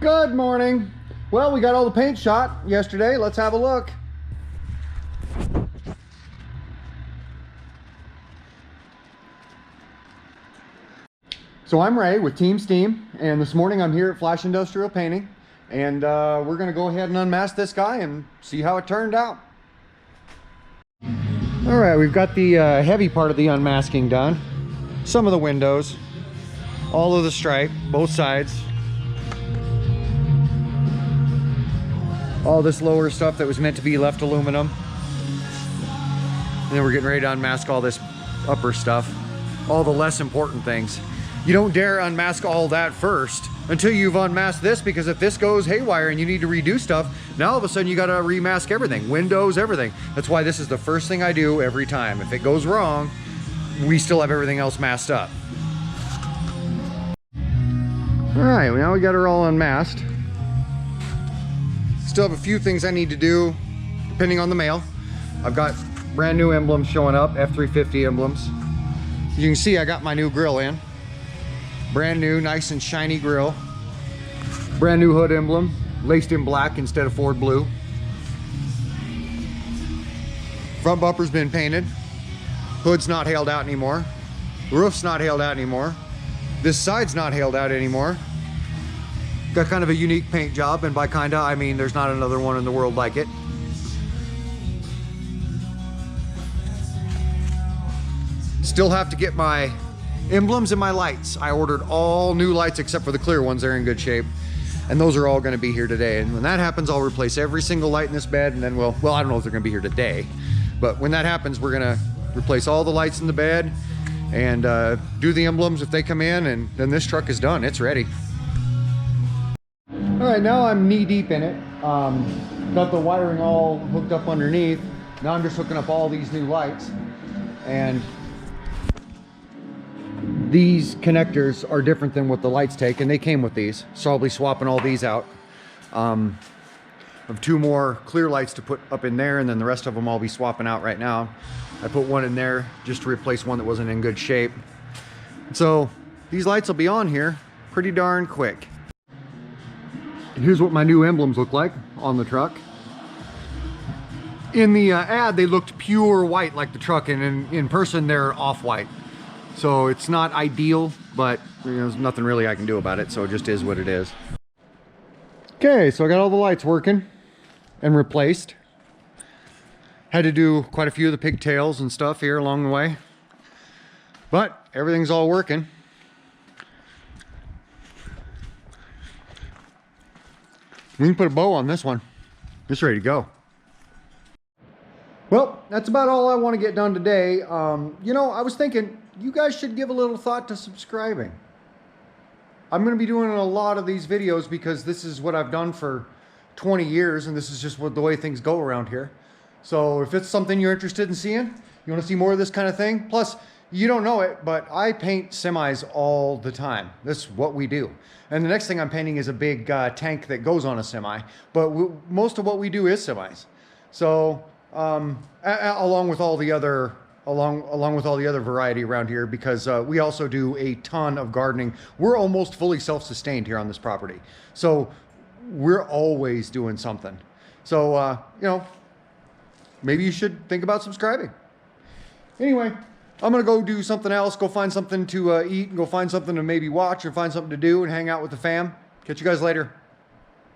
Good morning. Well, we got all the paint shot yesterday. Let's have a look. So I'm Ray with Team S.T.E.A.M, and this morning I'm here at Flash Industrial Painting, and we're going to go ahead and unmask this guy and see how it turned out. All right, we've got the heavy part of the unmasking done. Some of the windows, all of the stripe, both sides. All this lower stuff that was meant to be left aluminum. And then we're getting ready to unmask all this upper stuff, all the less important things. You don't dare unmask all that first until you've unmasked this, because if this goes haywire and you need to redo stuff, now all of a sudden you got to remask everything, windows, everything. That's why this is the first thing I do every time. If it goes wrong, we still have everything else masked up. All right, now we got her all unmasked. Still have a few things I need to do depending on the mail. I've got brand new emblems showing up, F350 emblems. As you can see, I got my new grill in. Brand new, nice and shiny grill. Brand new hood emblem, laced in black instead of Ford blue. Front bumper's been painted. Hood's not hailed out anymore. Roof's not hailed out anymore. This side's not hailed out anymore. Got kind of a unique paint job, and by kinda, I mean there's not another one in the world like it. Still have to get my emblems and my lights. I ordered all new lights except for the clear ones. They're in good shape. And those are all gonna be here today. And when that happens, I'll replace every single light in this bed, and then well, I don't know if they're gonna be here today, but when that happens, we're gonna replace all the lights in the bed and do the emblems if they come in, and then this truck is done, it's ready. All right, now I'm knee deep in it. Got the wiring all hooked up underneath. Now I'm just hooking up all these new lights, and these connectors are different than what the lights take, and they came with these, so I'll be swapping all these out. I have two more clear lights to put up in there, and then the rest of them I'll be swapping out right now. I put one in there just to replace one that wasn't in good shape. So these lights will be on here pretty darn quick. Here's what my new emblems look like on the truck. In the ad, they looked pure white like the truck, and in person they're off-white. So it's not ideal, but there's nothing really I can do about it, so it just is what it is. Okay, so I got all the lights working and replaced. Had to do quite a few of the pigtails and stuff here along the way, but everything's all working. We can put a bow on this one. It's ready to go. Well, that's about all I want to get done today. You know, I was thinking you guys should give a little thought to subscribing. I'm going to be doing a lot of these videos because this is what I've done for 20 years, and this is just the way things go around here. So if it's something you're interested in seeing, you want to see more of this kind of thing, plus you don't know it, but I paint semis all the time. That's what we do. And the next thing I'm painting is a big tank that goes on a semi. But most of what we do is semis. So along with all the other variety around here, because we also do a ton of gardening. We're almost fully self-sustained here on this property. So we're always doing something. So you know, maybe you should think about subscribing. Anyway, I'm gonna go do something else, go find something to eat, and go find something to maybe watch, or find something to do and hang out with the fam. Catch you guys later.